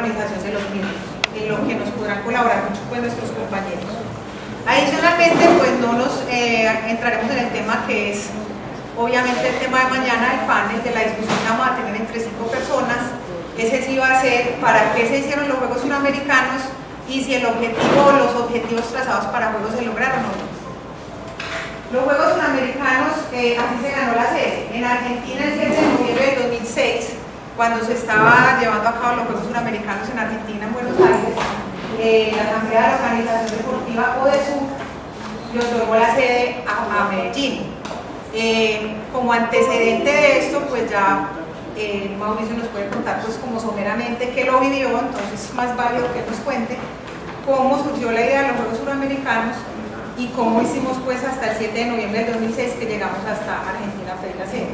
organización de los mismos, en lo que nos podrán colaborar mucho con nuestros compañeros. Adicionalmente, pues no nos entraremos en el tema que es obviamente el tema de mañana, el panel de la discusión que vamos a tener entre 5 personas. Ese sí va a ser para qué se hicieron los Juegos Suramericanos y si el objetivo o los objetivos trazados para Juegos se lograron o no. Los Juegos Suramericanos, así se ganó la sede. En Argentina, el 7 de noviembre de 2006, cuando se estaba llevando a cabo los Juegos Suramericanos en Argentina, en Buenos Aires, la Asamblea de la Organización Deportiva ODESUR le otorgó la sede a Medellín. Como antecedente de esto, pues ya Mauricio nos puede contar pues como someramente que lo vivió, entonces es más válido que nos cuente cómo surgió la idea de los Juegos Suramericanos y cómo hicimos pues hasta el 7 de noviembre del 2006 que llegamos hasta Argentina a pedir la sede.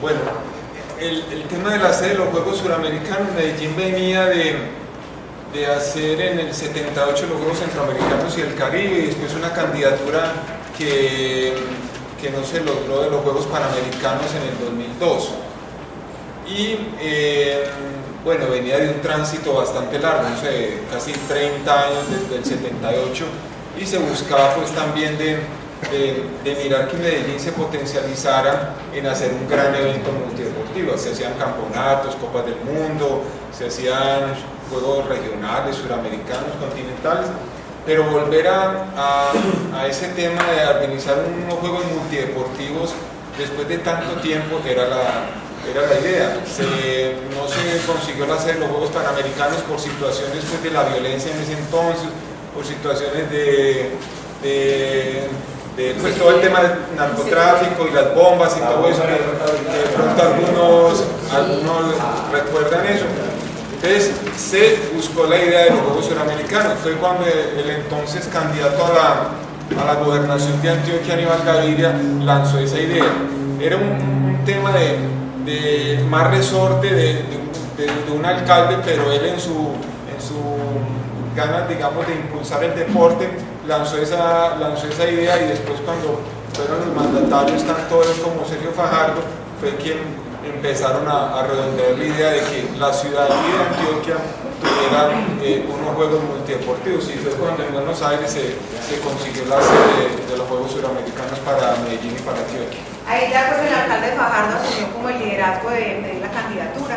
Bueno, el tema de la sede de los Juegos Suramericanos, Medellín venía de hacer en el 78 los Juegos Centroamericanos y el Caribe y después una candidatura que no se logró de los Juegos Panamericanos en el 2002. Y bueno, venía de un tránsito bastante largo, no sé, casi 30 años desde el 78, y se buscaba pues también de mirar que Medellín se potencializara en hacer un gran evento multideportivo. Se hacían campeonatos, copas del mundo, se hacían juegos regionales, suramericanos, continentales, pero volver a ese tema de organizar unos juegos multideportivos después de tanto tiempo era la idea. No se consiguió la sede de los Juegos Panamericanos por situaciones pues, de la violencia en ese entonces, por situaciones de pues, todo el tema del narcotráfico y las bombas y todo eso, que de pronto algunos recuerdan eso. Entonces se buscó la idea de los Juegos Suramericanos. Fue cuando el entonces candidato a la gobernación de Antioquia, Aníbal Gaviria, lanzó esa idea. Era un tema de más resorte de un alcalde, pero él en su ganas, digamos, de impulsar el deporte, lanzó esa idea, y después cuando fueron los mandatarios, tanto él como Sergio Fajardo, fue quien empezaron a redondear la idea de que la ciudadanía de Antioquia tuviera unos juegos multideportivos, y fue cuando en Buenos Aires se consiguió la sede de los Juegos Suramericanos para Medellín y para Antioquia. Ahí ya pues el alcalde Fajardo asumió como el liderazgo de la candidatura.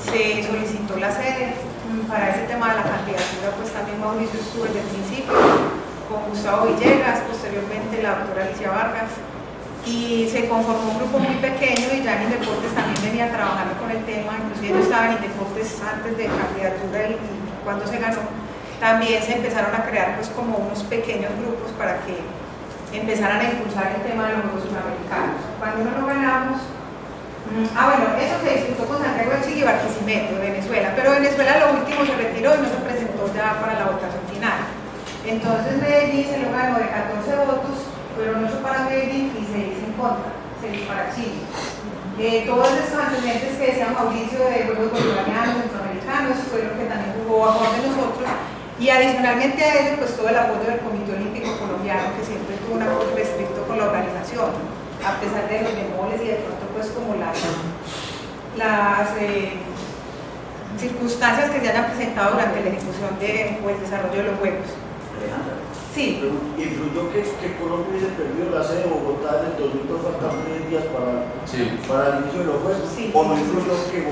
Se solicitó la sede. Para ese tema de la candidatura pues también Mauricio estuvo desde el principio, con Gustavo Villegas, posteriormente la doctora Alicia Vargas, y se conformó un grupo muy pequeño, y ya en Deportes también venía trabajando con el tema, inclusive yo estaba en Deportes antes de candidatura y cuando se ganó, también se empezaron a crear pues como unos pequeños grupos para que empezaran a impulsar el tema de los Juegos Suramericanos. Cuando no lo ganamos, bueno, eso se discutió con Santiago Exig y Barquisimeto de Venezuela, pero Venezuela lo último se retiró y no se presentó ya para la votación final. Entonces Medellín se lo ganó de 14 votos, fueron 8 para Medellín y 6 en contra, 6 para Chile. Todos estos antecedentes que decía Mauricio de Juegos Bolivarianos, Centroamericanos, fue lo que también jugó a favor de nosotros, y adicionalmente a eso, pues todo el apoyo del Comité Olímpico Colombiano, que siempre tuvo un apoyo restricto con la organización, a pesar de los bemoles y de pronto pues como las circunstancias que se hayan presentado durante la ejecución o el desarrollo de los Juegos. Sí. ¿Influyó que Colombia se perdió la sede de Bogotá en el 2002, faltan 3 días para el inicio de los Juegos? Sí. ¿O no influyó que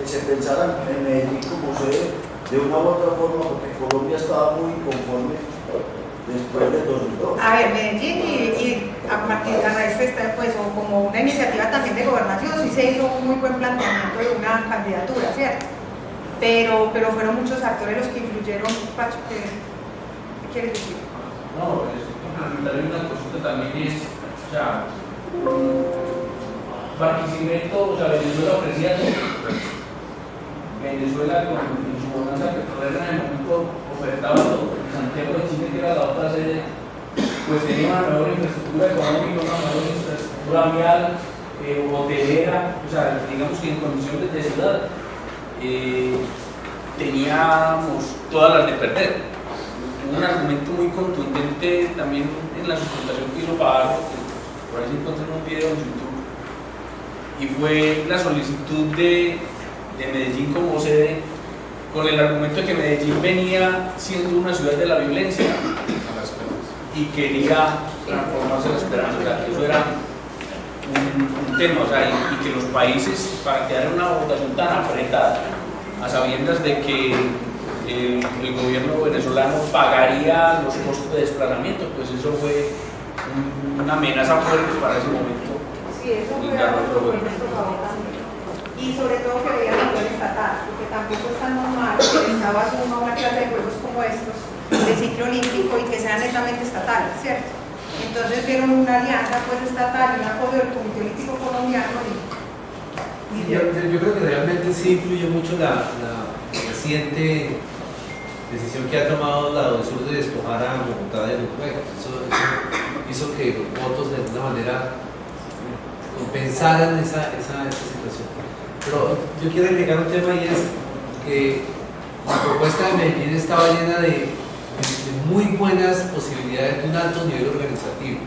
se pensaran en Medellín como sede de una u otra forma, porque Colombia estaba muy conforme después del 2002? A ver, Medellín y a partir de pues, como una iniciativa también de gobernación, sí se hizo un muy buen planteamiento de una candidatura, ¿cierto? Pero fueron muchos actores los que influyeron. Pacho, ¿qué quieres decir? No, es complementarle una cosita también, es, o sea, Barquisimeto, o sea, Venezuela ofrecía todo. Venezuela en su bonanza petrolera en el momento ofertaba todo. Santiago de Chile, que era la otra sede, pues tenía una mejor infraestructura económica, una mejor infraestructura vial, hotelera, o sea, digamos que en condiciones de ciudad teníamos todas las de perder. Hubo un argumento muy contundente también en la sustentación que hizo Fajardo, que por ahí se encuentra en un video en YouTube, y fue la solicitud de de Medellín como sede, con el argumento de que Medellín venía siendo una ciudad de la violencia y quería transformarse en la esperanza. O sea, que eso era un tema, o sea, y que los países, para quedar en una votación tan apretada, a sabiendas de que el gobierno venezolano pagaría los costos de desplazamiento, pues eso fue una amenaza fuerte para ese momento. Sí, eso fue algo que nuestro favor también. Y sobre todo que veían la poder estatal, porque tampoco es tan normal que el Estado asuma una clase de juegos como estos, del ciclo olímpico, y que sean netamente estatales, ¿cierto? Entonces vieron una alianza pues estatal y un apoyo del Comité Olímpico Colombiano yo creo que realmente sí influye mucho la reciente decisión que ha tomado la sur de despojar a Bogotá de los juegos. Eso hizo que los votos de alguna manera compensaran esa situación. Pero yo quiero agregar un tema, y es que la propuesta de Medellín estaba llena de muy buenas posibilidades de un alto nivel organizativo.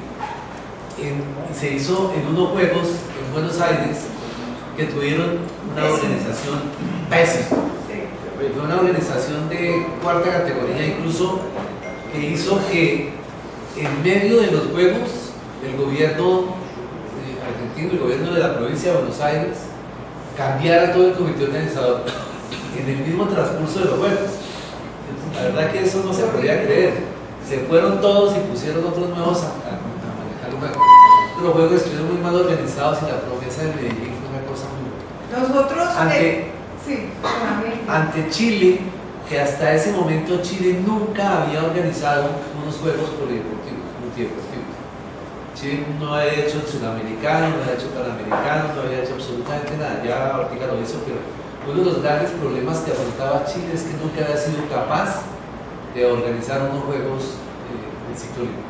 Se hizo en unos juegos en Buenos Aires que tuvieron una organización pésima. Fue una organización de cuarta categoría, incluso, que hizo que en medio de los juegos el gobierno argentino, el gobierno de la provincia de Buenos Aires, cambiara todo el comité organizador en el mismo transcurso de los juegos. La verdad que eso no se podía creer. Se fueron todos y pusieron otros nuevos a manejar el juego. Los juegos estuvieron muy mal organizados y la promesa de Medellín fue una cosa muy buena. Nosotros, sí, ante Chile, que hasta ese momento Chile nunca había organizado unos juegos multideportivos. Chile no había hecho sudamericano, no había hecho panamericano, no había hecho absolutamente nada. Ya Ortega lo hizo, pero uno de los grandes problemas que afrontaba Chile es que nunca había sido capaz de organizar unos juegos de ciclo olímpico.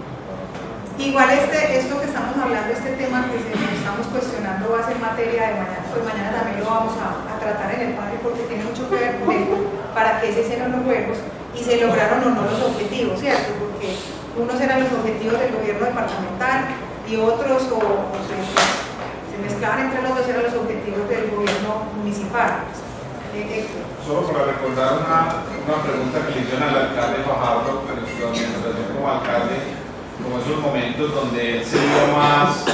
igual esto que estamos hablando, este tema que estamos cuestionando va a ser materia de mañana, pues mañana también lo vamos a tratar en el panel porque tiene mucho que ver con para qué se hicieron los juegos y se lograron o no los objetivos, ¿cierto? Porque unos eran los objetivos del gobierno departamental y otros se mezclaban entre los dos, eran los objetivos del gobierno municipal. Solo para recordar una pregunta que le hicieron al alcalde Fajardo en su administración como alcalde, como esos momentos donde él se vio más,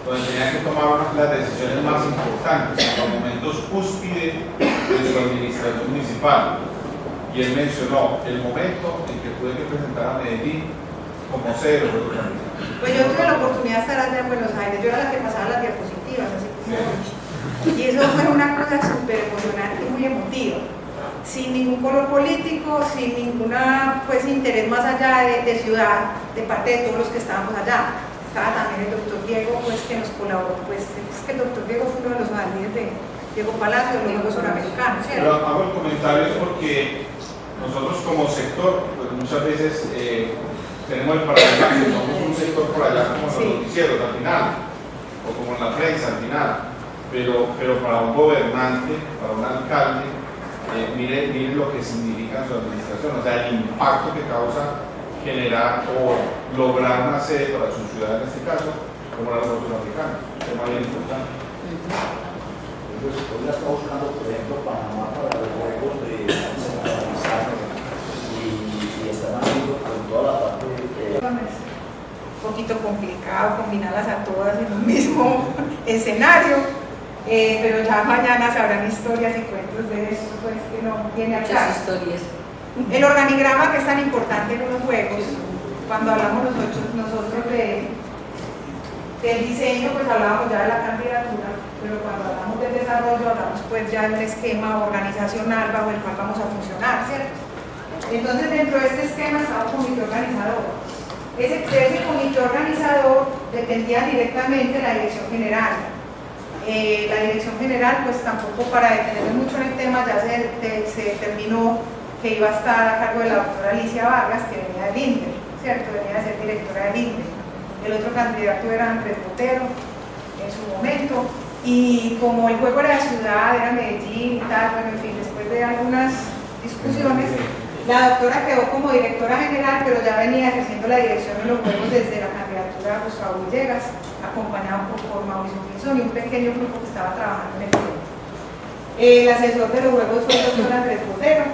donde tenía que tomar las decisiones más importantes, los momentos cúspide de su administración municipal. Y él mencionó el momento en que tuve que presentar a Medellín como sede de los Juegos. Pues yo tuve la oportunidad de estar allá en Buenos Aires, yo era la que pasaba las diapositivas, así como y eso fue una cosa súper emocionante y muy emotiva, sin ningún color político, sin ninguna interés más allá de ciudad, de parte de todos los que estábamos allá. Estaba también el doctor Diego, que nos colaboró, es que el doctor Diego fue uno de los alcaldes de Diego Palacio, de los Juegos Suramericanos, ¿cierto? Pero hago el comentario porque nosotros como sector, pues muchas veces tenemos el paradigma que somos un sector por allá como los noticieros al final, o como en la prensa al final, pero para un gobernante, para un alcalde, mire lo que significa en su administración, o sea, el impacto que causa generar o lograr una sede para su ciudad, en este caso, como la de los Sudamericanos, un tema bien importante. Entonces, hoy está buscando, por ejemplo, Panamá para los juegos de centralizar y están haciendo con toda la parte de... Un poquito complicado combinarlas a todas en un mismo escenario, pero ya mañana se habrán historias y cuentos de esto, pues que no viene acá. Historias. El organigrama que es tan importante en unos juegos, cuando hablamos nosotros del diseño, pues hablábamos ya de la candidatura, pero cuando hablamos del desarrollo, hablamos pues ya de un esquema organizacional bajo el cual vamos a funcionar, ¿cierto? Entonces dentro de este esquema estaba un comité organizador. Ese comité organizador dependía directamente de la dirección general. La dirección general, pues tampoco para detenerme mucho en el tema, ya se determinó que iba a estar a cargo de la doctora Alicia Vargas, que venía del INDE, ¿cierto? Venía de ser directora del INDE. El otro candidato era Andrés Botero, en su momento, y como el juego era de ciudad, era Medellín y tal, bueno, en fin, después de algunas discusiones, la doctora quedó como directora general, pero ya venía ejerciendo la dirección de los juegos desde la candidatura de Gustavo Villegas, acompañado por Mauricio Pinzón y un pequeño grupo que estaba trabajando en el juego. El asesor de los juegos fue el doctor Andrés Botero.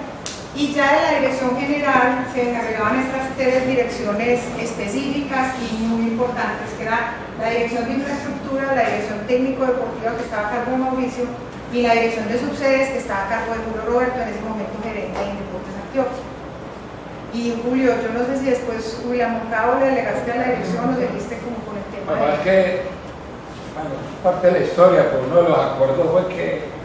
Y ya de la dirección general se encargaban estas tres direcciones específicas y muy importantes, que era la dirección de infraestructura, la dirección técnico-deportiva que estaba a cargo de Mauricio y la dirección de subsedes que estaba a cargo de Julio Roberto, en ese momento gerente de Deportes Antioquia. Y Julio, yo no sé si después William Moncado le delegaste a la dirección o seguiste como con el tema Bueno, es que, bueno, es parte de la historia, pero uno de los acuerdos fue que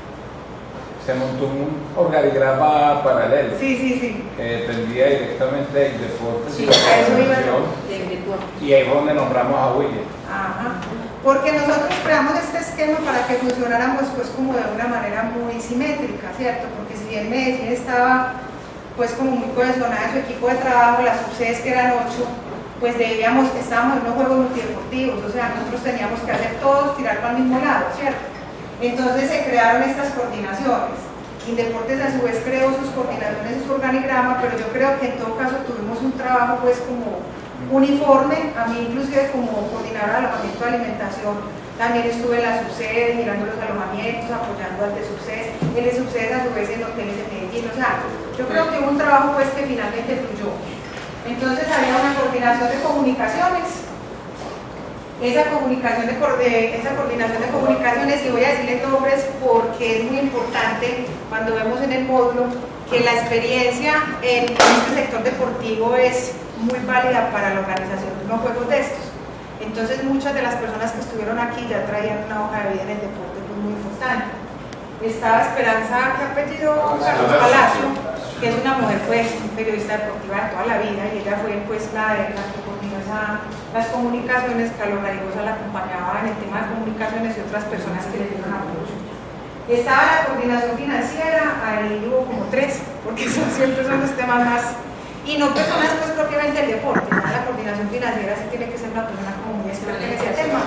se montó un organigrama paralelo que dependía directamente del deporte Sí, a eso iba yo. y ahí fue donde nombramos a William. Ajá. Porque nosotros creamos este esquema para que funcionáramos pues como de una manera muy simétrica, ¿cierto? Porque si bien Medellín estaba pues como muy cohesionada en su equipo de trabajo, las subsedes que eran 8, pues estábamos en unos juegos multideportivos, o sea, nosotros teníamos que hacer todos tirar para el mismo lado, ¿cierto? Entonces se crearon estas coordinaciones. Indeportes a su vez creó sus coordinaciones y su organigrama, pero yo creo que en todo caso tuvimos un trabajo pues como uniforme. A mí inclusive como coordinadora de alojamiento de alimentación también estuve en la subsede mirando los alojamientos, apoyando al de subsedes, el de subsedes a su vez en hoteles de Medellín. O sea, yo creo que hubo un trabajo pues que finalmente fluyó. Entonces había una coordinación de comunicaciones. Esa coordinación de comunicaciones, y voy a decirle nombres porque es muy importante cuando vemos en el módulo que la experiencia en este sector deportivo es muy válida para la organización de unos juegos de estos. Entonces muchas de las personas que estuvieron aquí ya traían una hoja de vida en el deporte muy importante. Estaba Esperanza, ¿qué apellido? Carlos Palacio, que es una mujer pues periodista deportiva de toda la vida, y ella fue pues la que coordinó las comunicaciones. Carlos Garigosa la acompañaba en el tema de comunicaciones y otras personas que le dieron apoyo. Estaba la coordinación financiera, ahí hubo como 3, porque siempre son los temas más, y no personas pues propiamente del deporte, ¿no? La coordinación financiera sí tiene que ser una persona como muy experta en ese tema,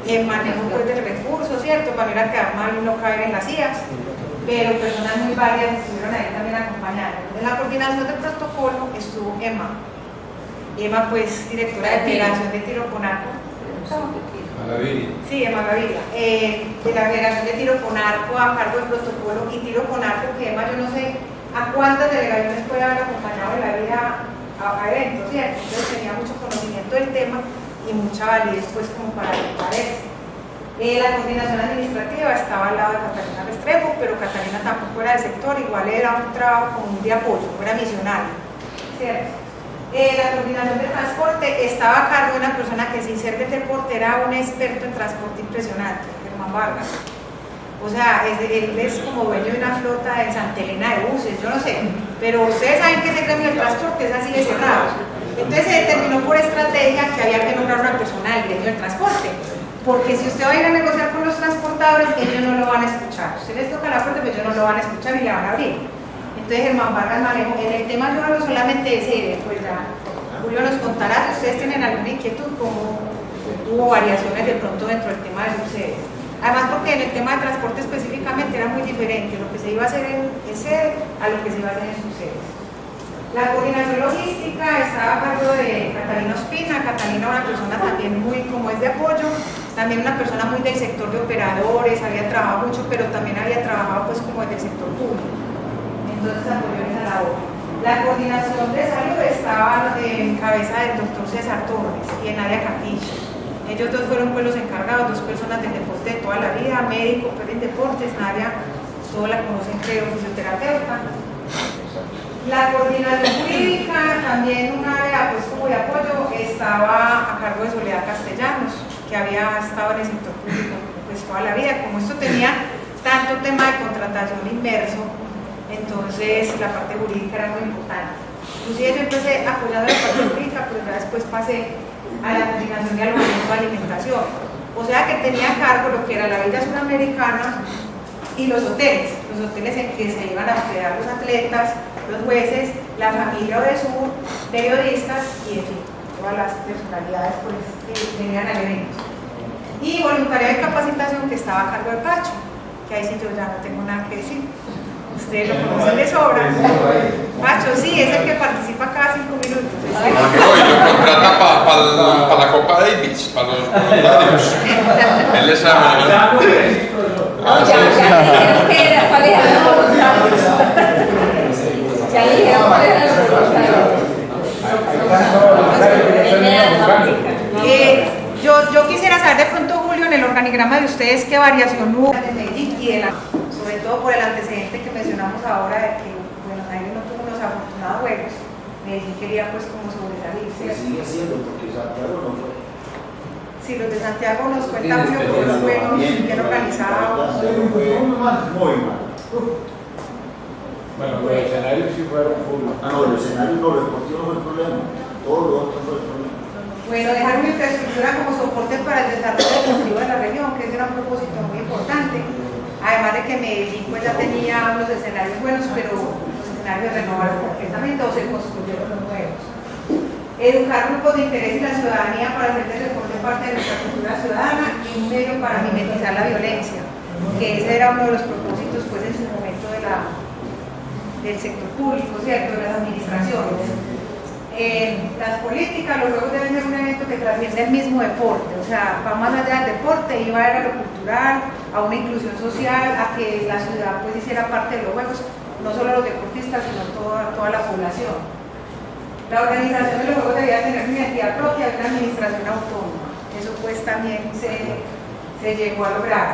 en manejo pues del recurso, ¿cierto? Para no quedar mal y no caer en las IAS, pero personas muy válidas estuvieron ahí también acompañando. En la coordinación del protocolo estuvo Emma, pues directora de Federación de Tiro con Arco. Sí, Emma Gaviria, de la Federación de Tiro con Arco a cargo del protocolo y Tiro con Arco, que Emma yo no sé a cuántas delegaciones puede haber acompañado en la vida a eventos, ¿cierto? Entonces tenía mucho conocimiento del tema y mucha validez pues como para prepararse. La coordinación administrativa estaba al lado de Catalina Restrepo, pero Catalina tampoco era del sector, igual era un trabajo como de apoyo, no era misionario, ¿cierto? La coordinación de transporte estaba a cargo de una persona que sin ser de deporte era un experto en transporte impresionante, Germán Vargas. O sea, él es como dueño de una flota en Santa Elena de buses, yo no sé, pero ustedes saben que ese gremio del transporte es así de cerrado. Entonces se determinó por estrategia que había que nombrar una persona del gremio del transporte, porque si usted va a ir a negociar con los transportadores, ellos no lo van a escuchar. Usted les toca la puerta, pero ellos no lo van a escuchar y le van a abrir. Entonces Germán Vargas manejó, en el tema yo hablo solamente de ese, pues ya Julio nos contará si ustedes tienen alguna inquietud, como hubo variaciones de pronto dentro del tema de subsedes. Además porque en el tema de transporte específicamente era muy diferente lo que se iba a hacer en sede a lo que se iba a hacer en subsedes. La coordinación logística estaba a cargo de Catalina Ospina. Catalina una persona también muy como es de apoyo, también una persona muy del sector de operadores, había trabajado mucho, pero también había trabajado pues como del sector público. Entonces apoyó esa labor. La coordinación de salud estaba en cabeza del doctor César Torres y en área Cartillo. Ellos dos fueron pues los encargados, 2 personas del deporte de toda la vida, médico, pero en deportes, Nadia, todos la conocen creo, fisioterapeuta. La coordinación jurídica, también una área pues como de apoyo, estaba a cargo de Soledad Castellanos, que había estado en el sector público pues toda la vida. Como esto tenía tanto tema de contratación inmerso, entonces la parte jurídica era muy importante. Inclusive yo empecé apoyando la parte jurídica, pero ya después pasé a la coordinación de alojamiento de alimentación. O sea que tenía a cargo lo que era la vida sudamericana y los hoteles en que se iban a hospedar los atletas, los jueces, la familia Odesur, periodistas y en fin, todas las personalidades pues, que venían al evento. Y voluntariado de capacitación que estaba a cargo de Pacho, que ahí sí yo ya no tengo nada que decir. Ustedes lo conocen de sobra. Pacho, sí, es el que participa cada 5 minutos. No, y lo contrata para la Copa Davis, para los voluntarios. Él les ama. ¿Cuál era? variación hubo en Medellín y sobre todo por el antecedente que mencionamos ahora de que Buenos Aires no tuvo unos afortunados juegos. Medellín quería pues como sobresalir. Se sigue siendo porque Santiago no fue. Sí, los de Santiago nos cuentan mucho por los juegos bien organizados. Muy mal. Bueno, los escenarios sí fueron full. No, los escenarios no, los deportivos no fue el problema. Todo lo otro fue el problema. Bueno, dejar una infraestructura como soporte para el desarrollo deportivo de la región, que ese era un propósito muy importante. Además de que Medellín pues ya tenía unos escenarios buenos, pero los escenarios renovaron completamente o se construyeron los nuevos. Educar grupos de interés y la ciudadanía para hacer del deporte parte de nuestra cultura ciudadana y un medio para mimetizar la violencia, que ese era uno de los propósitos pues en su momento del sector público, ¿cierto? De las administraciones. Las políticas, los juegos deben ser un evento que trasciende el mismo deporte, o sea, va más allá del deporte, iba a lo cultural, a una inclusión social, a que la ciudad pues hiciera parte de los juegos, no solo los deportistas, sino toda la población. La organización de los juegos debía tener una identidad propia y una administración autónoma, eso pues también se llegó a lograr.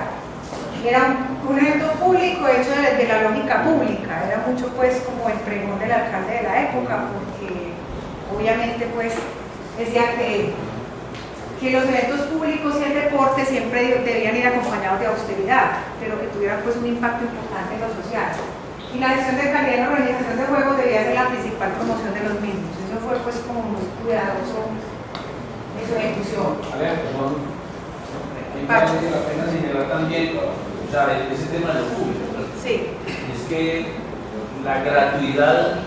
Era un evento público hecho desde la lógica pública, era mucho pues como el pregón del alcalde de la época, porque obviamente pues decía que los eventos públicos y el deporte siempre debían ir acompañados de austeridad, pero que tuvieran pues un impacto importante en lo social. Y la gestión de calidad en la organización de juegos debía ser la principal promoción de los mismos. Eso fue pues como muy cuidadoso en su ejecución. Vale la pena señalar también, o sea, ese tema de lo público, ¿no? Sí. Es que la gratuidad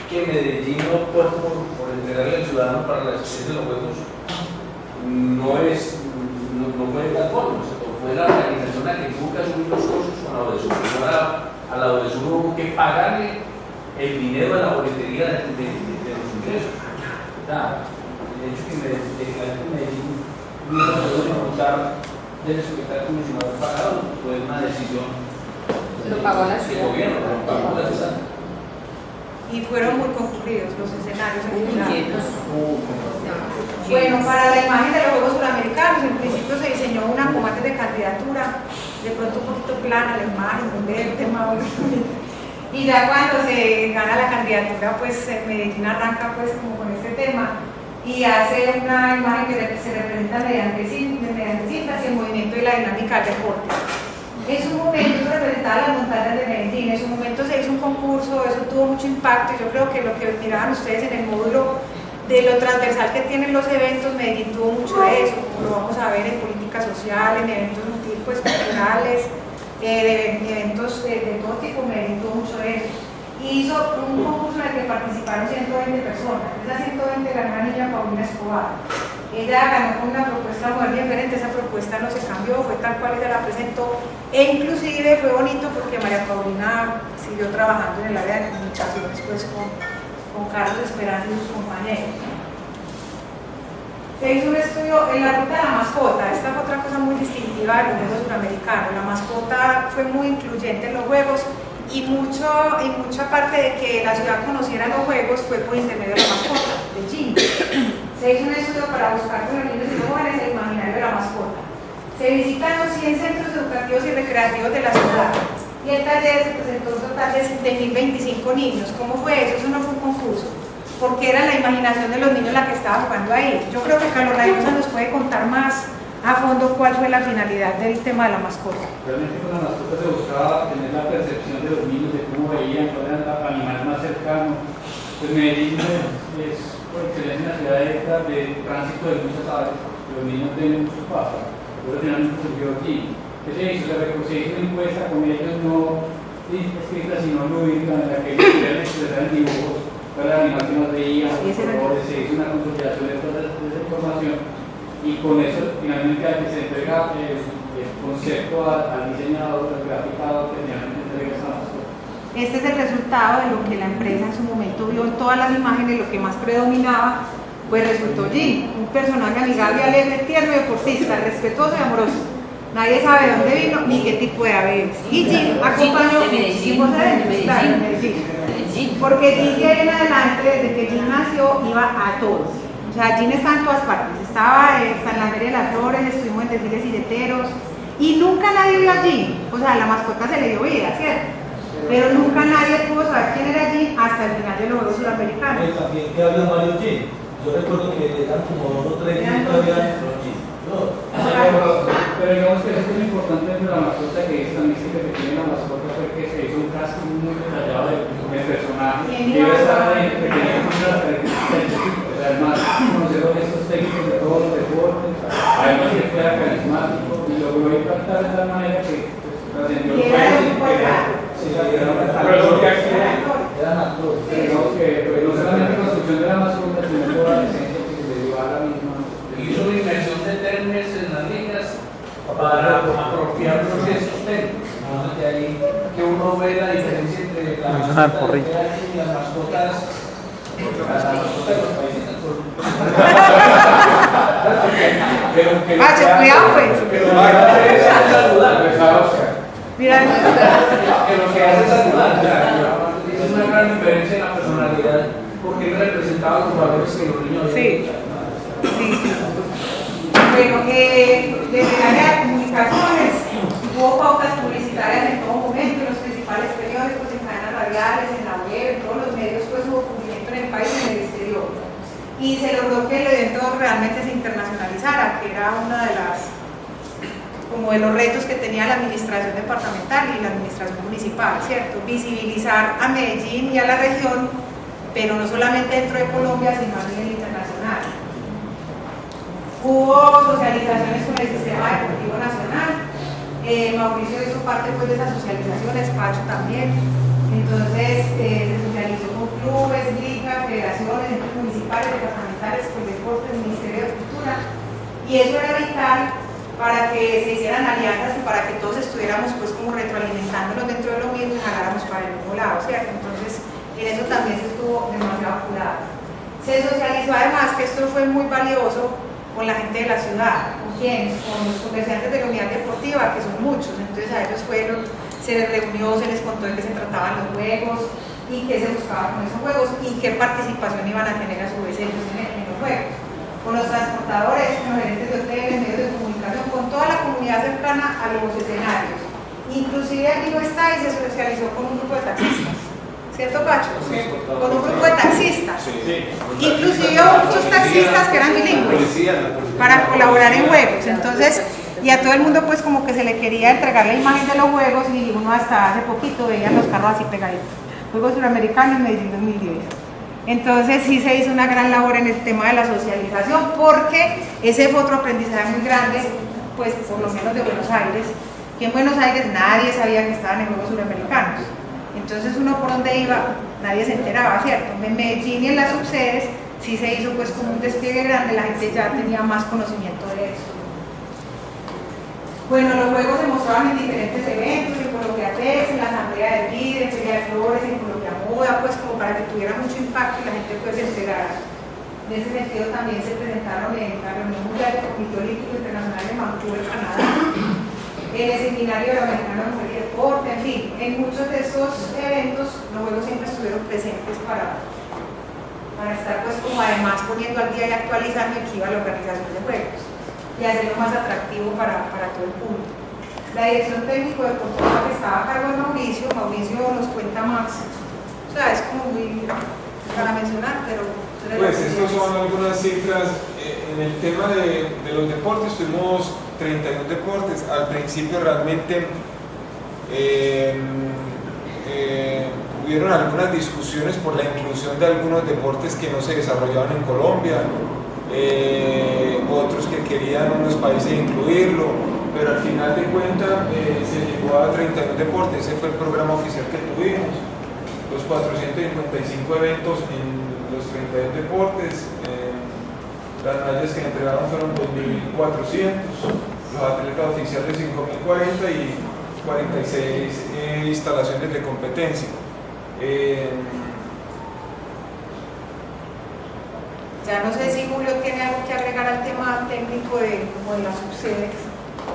que Medellín optó por entregarle al ciudadano para la asistencia de los juegos no fue de tal forma, fue la organización la que tuvo que asumir los costos con la ODESUR. A la ODESUR hubo que pagarle el dinero de la boletería de los ingresos. O sea, el hecho que Medellín no pudo ejecutar del espectáculo sin haber pagado fue una decisión lo pagó la ciudad. del gobierno, lo pagó la ciudad. Y fueron muy concurridos los escenarios en general. Llenos. Bueno, para la imagen de los Juegos Suramericanos, en principio se diseñó una comate de candidatura, de pronto un poquito plana la imagen, verde, más y ya cuando se gana la candidatura, pues Medellín arranca pues como con este tema y hace una imagen que se representa mediante cintas y el movimiento y la dinámica del deporte. En su momento representaba las montañas de Medellín, en su momento se hizo un concurso, eso tuvo mucho impacto y yo creo que lo que miraban ustedes en el módulo de lo transversal que tienen los eventos, Medellín tuvo mucho de eso, como lo vamos a ver en política social, en eventos pues, culturales, eventos de todo tipo, Medellín tuvo mucho de eso. Y hizo un concurso en el que participaron 120 personas, esas 120 ganó la niña Paulina Escobar. Ella ganó con una propuesta muy diferente, esa propuesta no se cambió, fue tal cual ella la presentó, e inclusive fue bonito porque María Paulina siguió trabajando en el área de comunicación después con Carlos Esperanza y sus compañeros. Se hizo un estudio en la ruta de la mascota, esta fue otra cosa muy distintiva de los Juegos Suramericanos, la mascota fue muy incluyente en los Juegos y mucha parte de que la ciudad conociera los Juegos fue por intermedio de la mascota, de Jim. Se hizo un estudio para buscar con los niños y los jóvenes el imaginario de la mascota. Se visitaron 100 centros educativos y recreativos de la ciudad y el taller se presentó un total de 1025 niños. ¿Cómo fue eso? Eso no fue un concurso, porque era la imaginación de los niños la que estaba jugando ahí. Yo creo que Carlos Raigosa nos puede contar más a fondo cuál fue la finalidad del tema de la mascota. Realmente con la mascota se buscaba tener la percepción de los niños, de cómo veían, cuál era el animal más cercano. Pues Medellín es por excelencia una ciudad de tránsito de muchas aves, los niños ven muchos pájaros, pero finalmente surgió aquí. ¿Qué se hizo? Se hizo una encuesta con ellos no escrita sino lúdica, en la que querían expresar en dibujos cuál era el animal que más veían, los colores, se hizo una consolidación de toda esa información y con eso finalmente al que se entrega el concepto al diseñador, al graficador, que finalmente entrega esa mascota. Este es el resultado de lo que la empresa en su momento vio en todas las imágenes, lo que más predominaba, pues resultó Jim, un personaje amigable, alegre, tierno y deportista, respetuoso y amoroso. Nadie sabe de dónde vino ni qué tipo de ave es. Y Jim acompañó muchísimos eventos, claro, en Medellín. Porque Jim de ahí en adelante, desde que Jim nació, iba a todos. O sea, Jim está en todas partes. Estaba en la Feria de las Flores, estuvimos en desfiles silleteros, Y nunca nadie vio allí, o sea, la mascota se le dio vida, ¿cierto? Pero nunca nadie pudo saber quién era allí hasta el final de los Juegos Suramericanos. También que había varios G. Yo recuerdo que eran como 2 o 3 G que había dentro de G. Pero digamos que esto es lo importante de la mascota, que esta mística que tiene la mascota fue que se hizo un casting muy detallado del personaje y iba a estar ahí, que tenía muchas características, además conocer estos técnicos de todos los deportes, además que fuera carismático y logró impactar de tal manera que trascendió el país. Pero que aquí eran actores. Digamos que no solamente construcción de la mascota, sino toda la esencia que se le dio a la misma. Hizo una inmersión de términos en las ligas para apropiarnos de esos términos. Entonces, de ahí que uno ve la diferencia entre las mascotas de y las mascotas de los países. Cuidado pues. Mira, que lo que hace es saludar. Es una gran diferencia en la personalidad porque él representaba los valores que los niños. Sí. Bueno, desde el área de comunicaciones hubo pautas publicitarias en todo momento, en los principales periódicos, en cadenas radiales, en la web, en todos los medios, pues hubo cubrimiento en el país y en el exterior. Y se logró que el evento realmente se internacionalizara, que era una de las, como de los retos que tenía la administración departamental y la administración municipal, ¿cierto? Visibilizar a Medellín y a la región, pero no solamente dentro de Colombia, sino a nivel internacional. Hubo socializaciones con el Sistema Deportivo Nacional. Mauricio hizo parte pues, de esas socializaciones, Pacho también. Entonces se socializó con clubes, ligas, federaciones, entes municipales, departamentales, con deportes, Ministerio de Cultura. Y eso era vital para que se hicieran alianzas y para que todos estuviéramos pues como retroalimentándonos dentro de lo mismo y jaláramos para el mismo lado, ¿cierto? Entonces en eso también se estuvo demasiado apurado. Se socializó además, que esto fue muy valioso, con la gente de la ciudad. ¿Con quién? Con los comerciantes de la unidad deportiva, que son muchos. Entonces a ellos se les reunió, se les contó de qué se trataban los juegos y qué se buscaba con esos juegos y qué participación iban a tener a su vez ellos en los juegos. Con los transportadores, con los gerentes de hoteles, medios de comunicación, con toda la comunidad cercana a los escenarios. Inclusive aquí no está y se socializó con un grupo de taxistas. ¿Cierto, Pacho? Sí. Con un grupo de taxistas. Sí. Inclusive muchos taxistas que eran bilingües para colaborar en juegos. Entonces, y a todo el mundo pues como que se le quería entregar la imagen de los juegos y uno hasta hace poquito veía los carros así pegaditos. Juegos Suramericanos en Medellín 2010. Entonces sí se hizo una gran labor en el tema de la socialización porque ese fue otro aprendizaje muy grande, pues por lo menos de Buenos Aires, que en Buenos Aires nadie sabía que estaban en Juegos Suramericanos. Entonces uno por donde iba, nadie se enteraba, ¿cierto? En Medellín y en las subsedes sí se hizo pues como un despliegue grande, la gente ya tenía más conocimiento de eso. Bueno, los juegos se mostraban en diferentes eventos, en Colombia Tex, en la Asamblea del BID, en Feria de Flores, en Colombia Moda, pues como para que tuviera mucho impacto y la gente pues se enterara. En ese sentido también se presentaron en la reunión mundial del Comité Olímpico Internacional de Vancouver, Canadá, en el Seminario Americano de Mujer y Deporte, en fin, en muchos de esos eventos los juegos siempre estuvieron presentes para estar pues como además poniendo al día y actualizando en qué iba la organización de juegos y hacerlo más atractivo para todo el público. La dirección técnico de deportiva que estaba a cargo de Mauricio nos cuenta más, o sea, es como muy para mencionar, pero... Pues estas son algunas cifras. En el tema de los deportes tuvimos 31 deportes. Al principio realmente hubieron algunas discusiones por la inclusión de algunos deportes que no se desarrollaban en Colombia, otros que querían unos países incluirlo, pero al final de cuentas se llegó a 31 deportes. Ese fue el programa oficial que tuvimos, los 455 eventos en los 31 deportes. Las medallas que entregaron fueron 2.400, los atletas oficiales 5.040 y 46 instalaciones de competencia. Ya no sé si Julio tiene algo que agregar al tema técnico de las subsedes,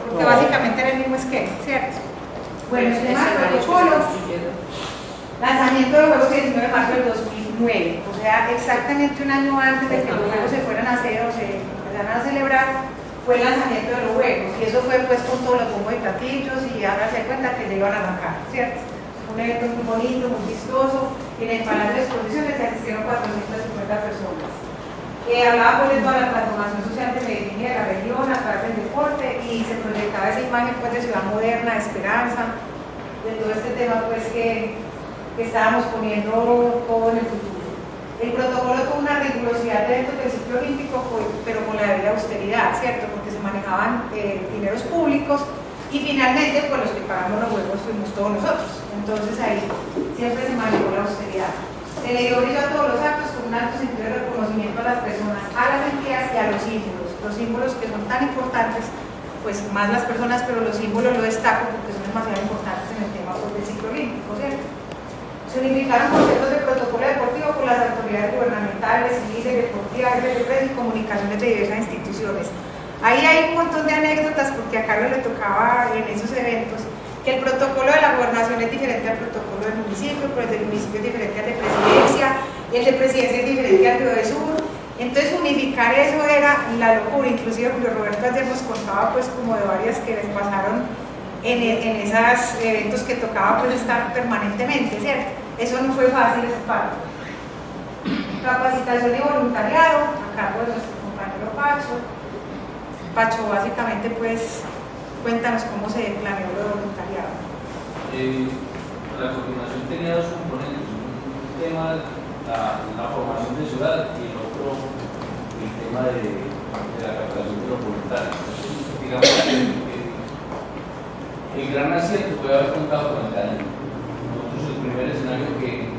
porque básicamente era el mismo esquema, ¿cierto? Bueno, el tema de protocolos, lanzamiento de los Juegos 19 de marzo del 2009, o sea, exactamente un año antes de que los Juegos se fueran a hacer o se empezaran a celebrar, fue el lanzamiento de los juegos, y eso fue pues con todos los bombos y platillos, y hágase cuenta que le iban a arrancar, ¿cierto? Un evento muy bonito, muy vistoso, y en el Palacio de Exposiciones se asistieron 450 personas. Hablaba pues de toda la transformación social de Medellín y de la región a través del deporte, y se proyectaba esa imagen pues de ciudad moderna, de esperanza, de todo este tema pues que estábamos poniendo todo en el futuro. El protocolo tuvo una rigurosidad dentro del ciclo olímpico, pero con la debida austeridad, ¿cierto? Porque se manejaban dineros públicos, y finalmente pues los que pagamos los juegos fuimos todos nosotros. Entonces ahí siempre se manejó la austeridad. Se le dio brillo a todos los actos con un alto sentido de reconocimiento a las personas, a las entidades y a los símbolos que son tan importantes, pues más las personas, pero los símbolos lo destaco porque son demasiado importantes en el tema pues, del ciclo olímpico, ¿cierto? Se unificaron conceptos de protocolo deportivo con las autoridades gubernamentales, civiles, deportivas, de prensa y comunicaciones de diversas instituciones. Ahí hay un montón de anécdotas porque a Carlos le tocaba en esos eventos que el protocolo de la gobernación es diferente al protocolo del municipio, pero el del municipio es diferente al de presidencia, y el de presidencia es diferente al de Sur. Entonces unificar eso era la locura. Inclusive Julio Roberto ayer nos contaba pues como de varias que les pasaron en esos eventos que tocaba pues estar permanentemente, ¿cierto? Eso no fue fácil, esa parte. Capacitación y voluntariado, a cargo de nuestro compañero Pacho. Pacho, básicamente pues cuéntanos cómo se planeó lo voluntariado. La coordinación tenía dos componentes, un tema la formación de ciudad y el otro el tema de la captación de los voluntarios. Entonces, digamos el gran acierto fue haber contado con el talento. Nosotros el primer escenario que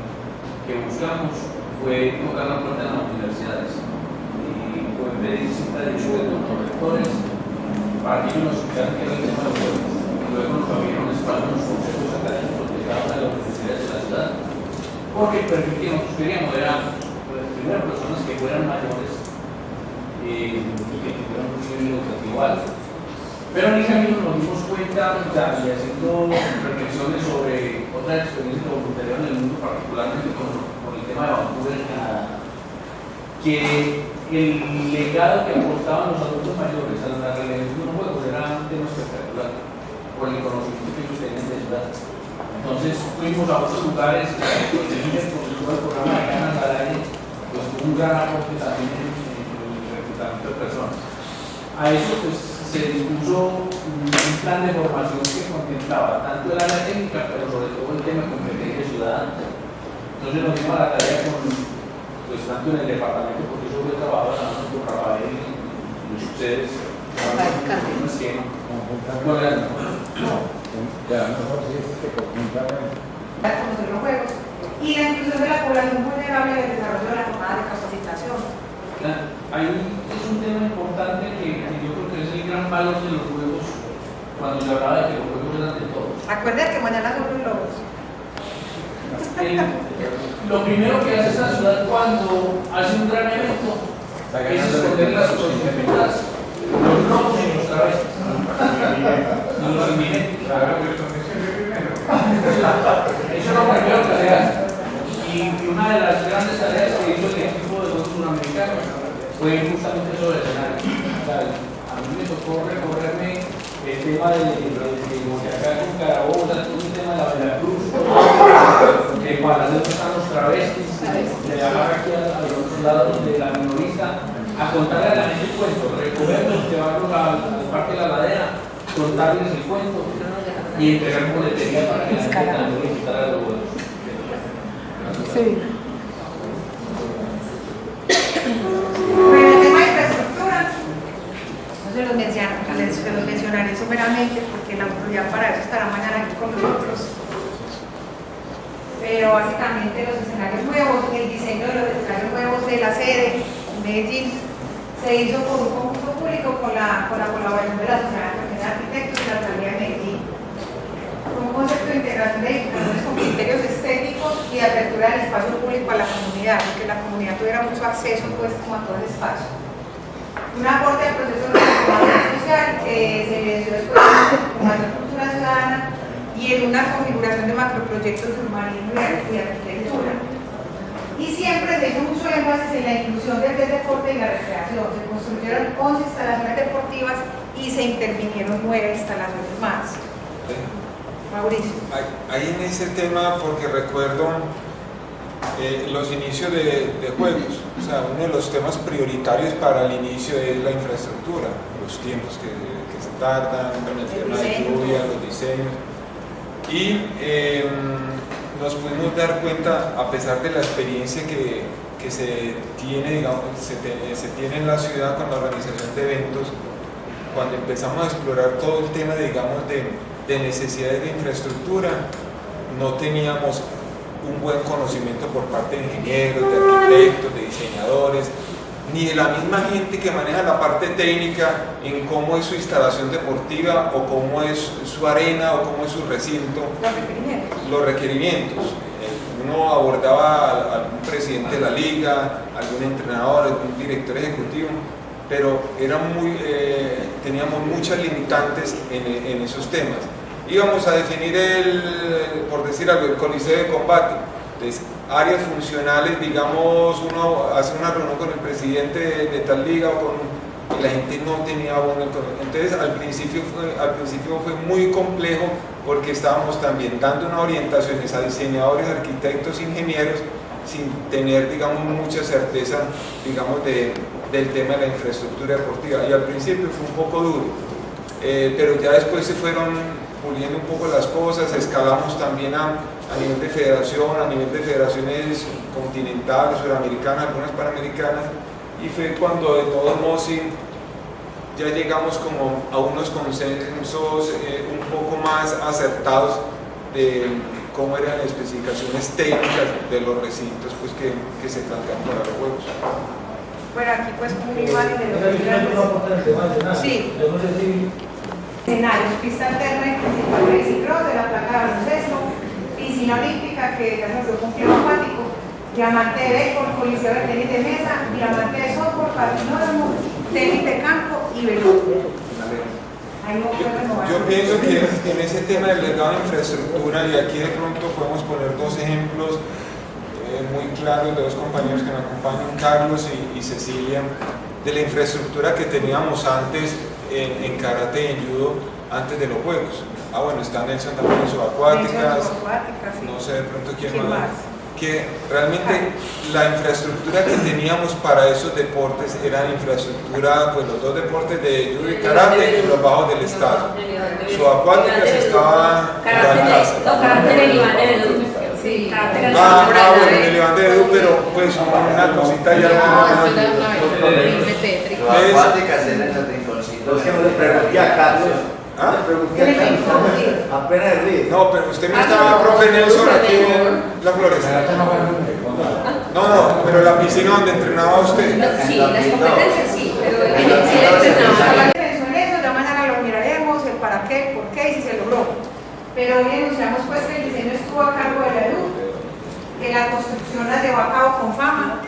buscamos fue tocar la puerta de las universidades y fue pedir cita de los rectores para que ellos nos escucharan que era el tema de los jóvenes. Luego nos abrieron espacio en los consejos académicos de cada una de las universidades de la ciudad, porque el perfil que nosotros queríamos era primero personas que fueran mayores y que tuvieran un nivel educativo alto. Pero en el camino nos dimos cuenta, y haciendo reflexiones sobre otras experiencias de voluntariado en el mundo, particularmente con el tema de Vancouver, que el legado que aportaban los adultos mayores a la realización de los juegos era un tema espectacular, por el conocimiento que ellos tenían de ciudad. Entonces fuimos a otros lugares, el programa de Ganas al Aire, pues tuvo un gran aporte también en el reclutamiento de personas. A eso pues se dispuso un plan de formación que contemplaba tanto el área técnica, pero sobre todo el tema de competencia ciudadana. Entonces nos dimos a la tarea con, pues tanto en el departamento, porque yo he trabajado en la con Rafael y ustedes, un esquema conjuntamente. Ya, mejor sí es que conjuntamente. Para conocer los juegos y la inclusión de la población vulnerable del desarrollo de la jornada de capacitación. Claro, ahí es un tema importante que yo creo que es el gran valor de los juegos cuando se hablaba de que los juegos eran de todos. Acuérdate que mañana son los lobos. Lo primero que hace esta ciudad cuando hace un gran evento es esconder las prostitutas, los lobos y los travestis. Y los invidentes. Eso es lo primero que se hace. Y una de las grandes tareas que hizo el equipo de los sudamericanos fue justamente sobre el escenario. O sea, a mí me tocó recorrerme el tema de Boyacá con Carabobo, todo el tema de la Veracruz, de para dónde están los travestis, de llegar aquí a los lados de la minorista, a contarle a la gente el cuento, recogerlos, llevarlos al parque de la ladera, contarles el cuento y entregar boletería para que la gente también visitara los juegos. Sí. Bueno, el tema de infraestructura, no se los mencionaré someramente porque la autoridad para eso estará mañana aquí con nosotros. Pero básicamente los escenarios nuevos, el diseño de los escenarios nuevos de la sede en Medellín se hizo por un concurso público con la colaboración de la Sociedad de Arquitectos y la Alcaldía de Medellín. Un concepto de integración de edificaciones con criterios estéticos y de apertura del espacio público a la comunidad, que la comunidad tuviera mucho acceso pues, como a todo el espacio. Un aporte al proceso de transformación social que se evidenció después de la cultura ciudadana y en una configuración de macroproyectos de urbanismo y arquitectura. Y Y siempre se hizo mucho énfasis en la inclusión del deporte y la recreación. Se construyeron 11 instalaciones deportivas y se intervinieron 9 instalaciones más. Mauricio. Ahí en ese tema, porque recuerdo los inicios de juegos, o sea, uno de los temas prioritarios para el inicio es la infraestructura, los tiempos que se tardan, el tema de lluvia, los diseños, y nos pudimos dar cuenta, a pesar de la experiencia que se tiene, digamos, se tiene en la ciudad con la organización de eventos, cuando empezamos a explorar todo el tema, digamos, de necesidades de infraestructura, no teníamos un buen conocimiento por parte de ingenieros, de arquitectos, de diseñadores, ni de la misma gente que maneja la parte técnica en cómo es su instalación deportiva o cómo es su arena o cómo es su recinto. Los requerimientos. Uno abordaba a algún presidente de la liga, algún entrenador, algún director ejecutivo, pero teníamos muchas limitantes en esos temas. Íbamos a definir por decir algo, el coliseo de combate. Entonces, áreas funcionales, digamos, uno hace una reunión con el presidente de tal liga y la gente no tenía bueno. Entonces, al principio fue muy complejo porque estábamos también dando unas orientaciones a diseñadores, arquitectos, ingenieros, sin tener, digamos, mucha certeza, digamos, del tema de la infraestructura deportiva. Y al principio fue un poco duro, pero ya después se fueron puliendo un poco las cosas, escalamos también a nivel de federación, a nivel de federaciones continentales, suramericanas, algunas panamericanas, y fue cuando de todos modos sí, ya llegamos como a unos consensos un poco más acertados de cómo eran las especificaciones técnicas de los recintos pues, que se plantean para los juegos. Bueno, aquí pues muy mal de sí. Escenarios, pista alterna y principal de bicicross, de la placa de baloncesto, piscina olímpica que ya se volvió complejo acuático, diamante de béisbol, coliseo de tenis de mesa, diamante de softball, patinódromo, tenis de campo y velódromo. Yo pienso que en ese tema del legado de infraestructura, y aquí de pronto podemos poner dos ejemplos muy claros de dos compañeros que me acompañan, Carlos y Cecilia, de la infraestructura que teníamos antes en karate y en judo antes de los juegos. Bueno, está Nelson también en subacuáticas, no sé de pronto quién más. Que realmente la infraestructura que teníamos para esos deportes era infraestructura, pues los dos deportes de judo y karate en los bajos del estado. Subacuáticas estaba en la casa. Karate en el Iván de Edu. Sí, bueno, en el Iván de Edu, pero pues una cosita ya Subacuáticas en el rinconcito. Es que me le pregunté a Carlos. Apenas ríe. No, pero usted me estaba, profe Nelson, aquí en la floresta. No, pero la piscina donde entrenaba usted. Sí, las competencias sí, pero el sí entrenaba. Eso, ya mañana lo miraremos, el para qué, por qué y si se logró. Pero hoy anunciamos pues que el diseño estuvo a cargo de la EDU, que la construcción la llevó a cabo con Fama.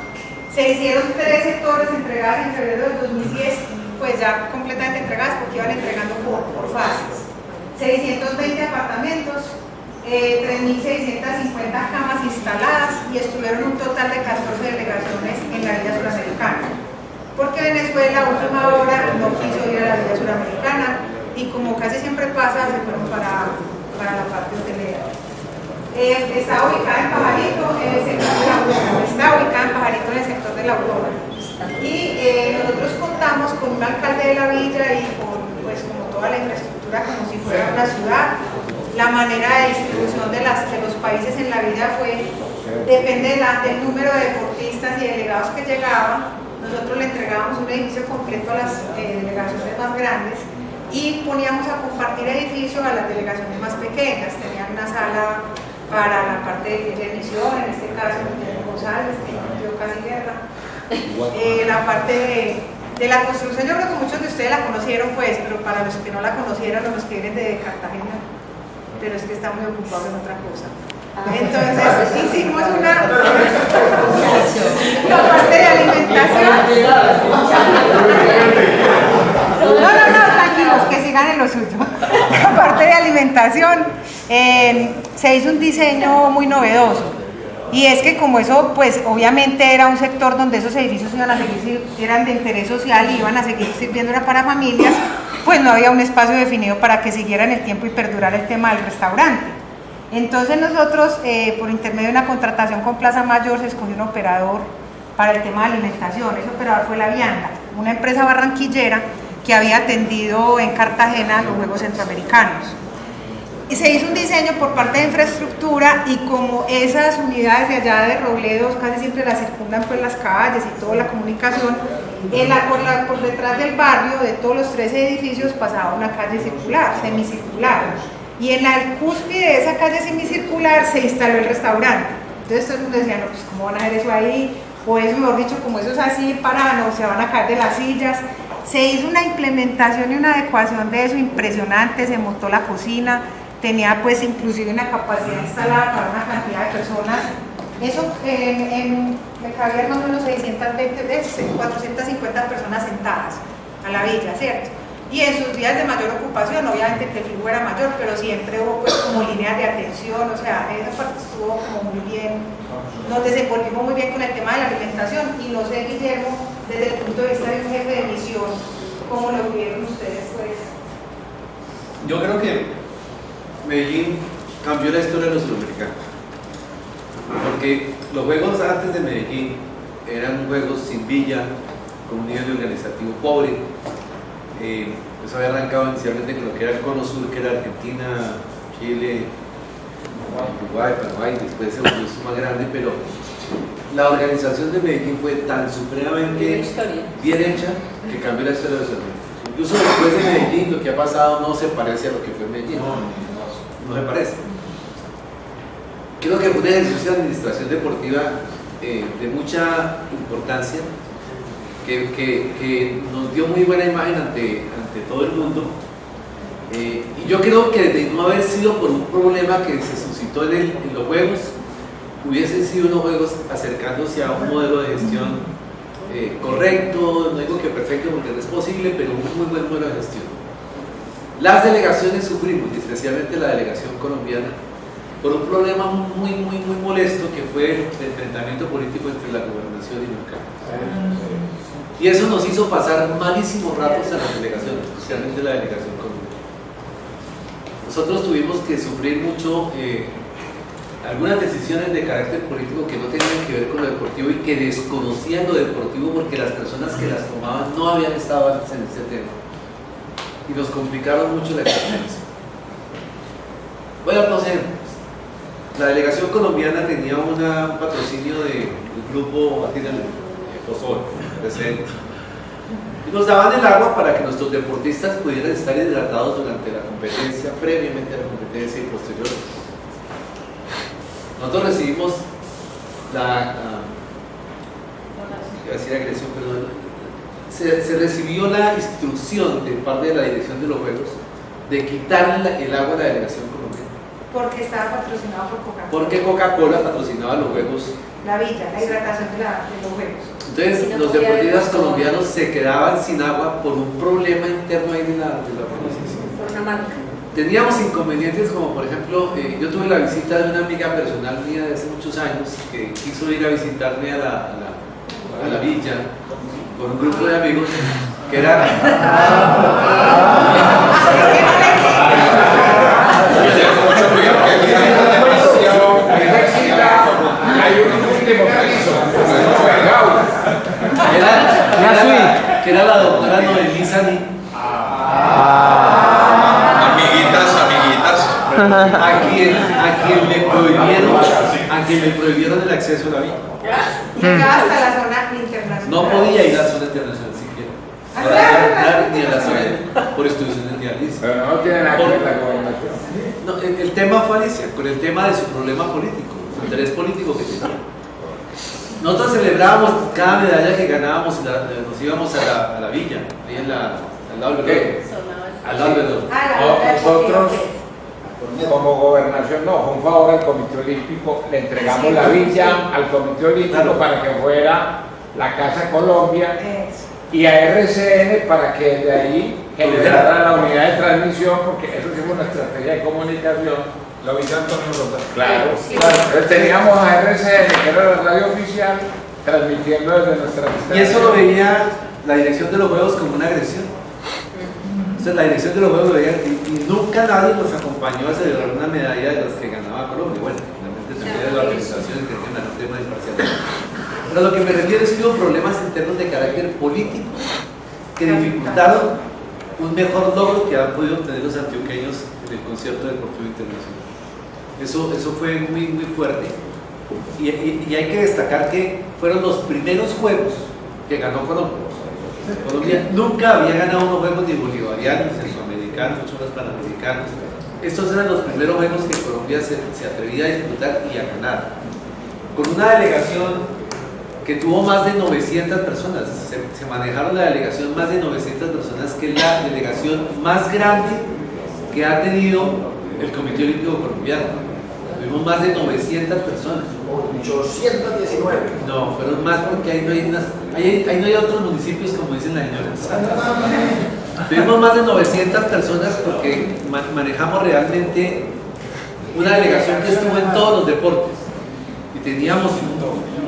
Se hicieron 3 sectores entregadas en febrero del 2010, pues ya completamente entregadas porque iban entregando por fases. 620 apartamentos, 3.650 camas instaladas y estuvieron un total de 14 delegaciones en la Liga Suramericana. Porque Venezuela a última hora no quiso ir a la Liga Suramericana y como casi siempre pasa, se fueron para la parte hotelera. Está ubicada en Pajarito, en el sector de la Aurora. Está ubicada en Pajarito, en el sector de la Aurora. Y nosotros contamos con un alcalde de la villa y con, pues, como toda la infraestructura, como si fuera una ciudad. La manera de distribución de los países en la villa depende del número de deportistas y delegados que llegaban. Nosotros le entregábamos un edificio completo a las delegaciones más grandes y poníamos a compartir edificios a las delegaciones más pequeñas. Tenían una sala para la parte de emisión, en este caso González, que dio casi guerra. La parte de la construcción, yo creo que muchos de ustedes la conocieron pues, pero para los que no la conocieron, los que vienen de Cartagena, pero es que están muy ocupados en otra cosa. Entonces hicimos la parte de alimentación. No, tranquilos, que sigan en lo suyo. La parte de alimentación, se hizo un diseño muy novedoso Y es que como eso, pues obviamente era un sector donde esos edificios iban a seguir, eran de interés social y iban a seguir sirviendo para familias, pues no había un espacio definido para que siguieran el tiempo y perdurara el tema del restaurante. Entonces nosotros, por intermedio de una contratación con Plaza Mayor, se escogió un operador para el tema de alimentación. Ese operador fue La Vianda, una empresa barranquillera que había atendido en Cartagena los Juegos Centroamericanos. Y se hizo un diseño por parte de infraestructura, y como esas unidades de allá de Robledo casi siempre las circundan pues las calles y toda la comunicación, por detrás del barrio de todos los 13 edificios pasaba una calle circular, semicircular, y en la cúspide de esa calle semicircular se instaló el restaurante. Entonces todo el mundo decía, no, pues ¿cómo van a hacer eso ahí? O eso, mejor dicho, como eso es así, no, se van a caer de las sillas. Se hizo una implementación y una adecuación de eso impresionante, se montó la cocina, tenía pues inclusive una capacidad instalada para una cantidad de personas. Eso me cabía más o menos 450 personas sentadas a la villa, ¿cierto? Y en sus días de mayor ocupación, obviamente que el flujo era mayor, pero siempre hubo pues como líneas de atención, o sea, esa parte estuvo como muy bien, nos desenvolvimos muy bien con el tema de la alimentación. Y no sé, Guillermo, desde el punto de vista de un jefe de misión, ¿cómo lo vieron ustedes pues? Yo creo que Medellín cambió la historia de los sudamericanos, porque los juegos antes de Medellín eran juegos sin villa, con un nivel organizativo pobre. Eso había arrancado inicialmente con lo que era el Cono Sur, que era Argentina, Chile, Uruguay, Paraguay, después se volvió más grande, pero la organización de Medellín fue tan supremamente bien hecha que cambió la historia de los sudamericanos. Incluso después de Medellín, lo que ha pasado no se parece a lo que fue Medellín. No se parece. Creo que fue un ejercicio de administración deportiva de mucha importancia, que nos dio muy buena imagen ante todo el mundo. Y yo creo que de no haber sido por un problema que se suscitó en los juegos, hubiesen sido unos juegos acercándose a un modelo de gestión correcto, no digo que perfecto porque no es posible, pero un muy buen modelo de gestión. Las delegaciones sufrimos, especialmente la delegación colombiana, por un problema muy molesto, que fue el enfrentamiento político entre la gobernación y Nurca. Y eso nos hizo pasar malísimos ratos a las delegaciones, especialmente la delegación colombiana. Nosotros tuvimos que sufrir mucho algunas decisiones de carácter político que no tenían que ver con lo deportivo y que desconocían lo deportivo, porque las personas que las tomaban no habían estado antes en ese tema y nos complicaron mucho la existencia. Bueno, entonces, la delegación colombiana tenía un patrocinio del grupo Martínez Pozol, presente. Y nos daban el agua para que nuestros deportistas pudieran estar hidratados durante la competencia, previamente a la competencia y posterior. Nosotros recibimos se recibió la instrucción de parte de la dirección de los juegos de quitarle el agua a la delegación colombiana. Porque estaba patrocinado por Coca-Cola. Porque Coca-Cola patrocinaba los juegos. La villa, la hidratación de los juegos. Entonces, Si no los podía deportistas haber colombianos se quedaban sin agua por un problema interno ahí de la organización. Por una marca. Teníamos inconvenientes como, por ejemplo, yo tuve la visita de una amiga personal mía de hace muchos años que quiso ir a visitarme a la villa con un grupo de amigos que era... que era la doctora Noelisa Ni. Amiguitas. A quien le prohibieron el acceso a la villa. Llegaba hasta la zona internacional. No podía ir a la zona internacional siquiera. Para entrar ni a la zona por instituciones de Alicia. Pero no tiene nada que ver la gobernación. No, el tema fue Alicia, con el tema de su problema político, su interés político que tenía. Nosotros celebrábamos cada medalla que ganábamos y nos íbamos a la villa, ahí al lado del velódromo. Al lado del velódromo. Nosotros, como gobernación, no, fue un favor al Comité Olímpico, le entregamos la villa al Comité Olímpico, claro, para que fuera la Casa Colombia, y a RCN para que de ahí generara la unidad de transmisión, porque eso es una estrategia de comunicación La Villa Antonio Ronda. Claro, Sí. claro. Entonces teníamos a RCN, que era la radio oficial, transmitiendo desde nuestra Y eso lo veía la dirección de los juegos como una agresión. Entonces la dirección de los juegos lo veía y nunca nadie nos acompañó a celebrar una medalla de las que ganaba Colombia. Bueno, realmente también de la organización que ganar un tema de imparcialidad. Pero a lo que me refiero es que hubo problemas internos de carácter político que dificultaron un mejor logro que han podido obtener los antioqueños en el concierto deportivo internacional. Eso fue muy, muy fuerte. Y hay que destacar que fueron los primeros juegos que ganó Colombia. Colombia nunca había ganado unos juegos ni bolivarianos, ni centroamericanos, mucho más panamericanos. Estos eran los primeros juegos que Colombia se atrevía a disputar y a ganar. Con una delegación que tuvo más de 900 personas. Se manejaron la delegación más de 900 personas, que es la delegación más grande que ha tenido el Comité Olímpico Colombiano. Tuvimos más de 900 personas. 819. No, fueron más porque ahí no hay otros municipios, como dicen las señoras. Tuvimos más de 900 personas porque manejamos realmente una delegación que estuvo en todos los deportes. Y teníamos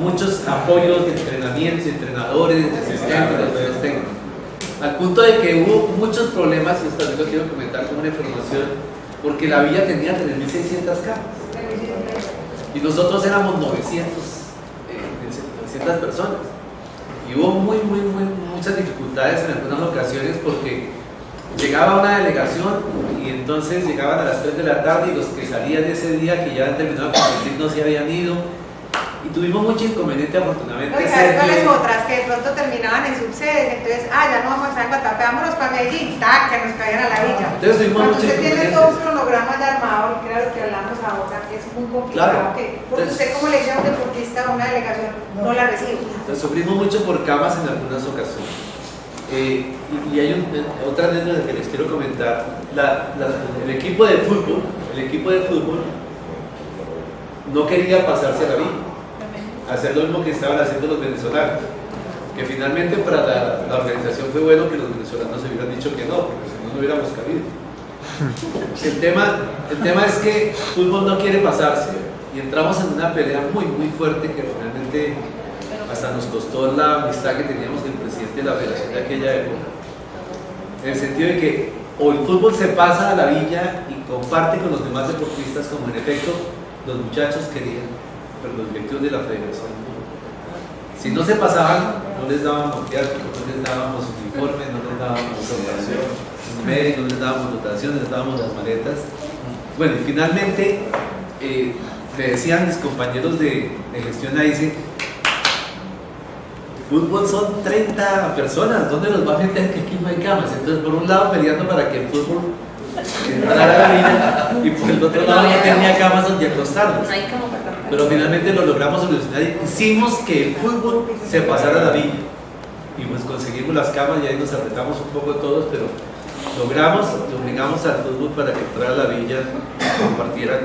muchos apoyos de entrenamiento, de entrenadores, de asistentes, de apoyos técnicos. Al punto de que hubo muchos problemas, y esto también lo quiero comentar como una información, porque la villa tenía 3.600 camas. Y nosotros éramos 900 personas. Y hubo muchas dificultades en algunas ocasiones porque llegaba una delegación y entonces llegaban a las 3 de la tarde y los que salían ese día, que ya habían terminado de competir, no se habían ido. Y tuvimos mucho inconveniente, afortunadamente. No, y sabes cuáles otras, que de pronto terminaban en subsedes, entonces, ya no vamos a estar en Guatapé, vámonos para Medellín, que nos caían a la villa. Entonces tuvimos cuando mucho usted tiene inconveniente. todo un cronograma ya armado, que era lo que hablamos ahora, que es muy complicado, Claro. porque usted como le dice a un deportista o una delegación, no la recibe. Entonces, sufrimos mucho por camas en algunas ocasiones. Y hay otra anécdota que les quiero comentar. El equipo de fútbol no quería pasarse a la villa, hacer lo mismo que estaban haciendo los venezolanos, que finalmente para la organización fue bueno que los venezolanos se hubieran dicho que no, porque si no, no hubiéramos cabido. El tema es que fútbol no quiere pasarse y entramos en una pelea muy fuerte que finalmente hasta nos costó la amistad que teníamos del presidente de la federación de aquella época, en el sentido de que o el fútbol se pasa a la villa y comparte con los demás deportistas, como en efecto los muchachos querían, pero los directivos de la federación no. Si no se pasaban, no les dábamos viáticos, no les dábamos uniformes, no les dábamos dotación médica, no les dábamos dotación, no les dábamos las maletas. Bueno, y finalmente me decían mis compañeros de gestión ahí, dice, fútbol son 30 personas, ¿dónde los va a meter? Que aquí no hay camas. Entonces, por un lado peleando para que el fútbol entrara a la vida y por el otro lado no tenía camas donde acostarnos. No hay cama para trabajar. Pero finalmente lo logramos solucionar y hicimos que el fútbol se pasara a la villa. Y pues conseguimos las camas y ahí nos apretamos un poco todos, pero logramos, obligamos al fútbol para que entrara a la villa y compartiera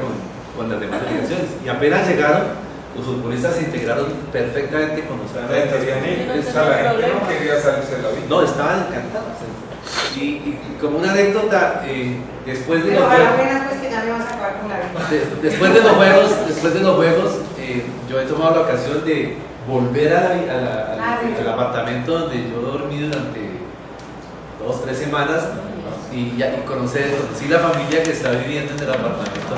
con las demás delegaciones. Y apenas llegaron, los futbolistas se integraron perfectamente con los atletas. La gente no quería salirse de la vida. No, estaban encantados. Y como una anécdota, después de Pero los a la juegos, pena pues que ya me vas a acabar con la vida. después de los juegos, yo he tomado la ocasión de volver al apartamento donde yo dormí durante 2 o 3 semanas y conocí la familia que está viviendo en el apartamento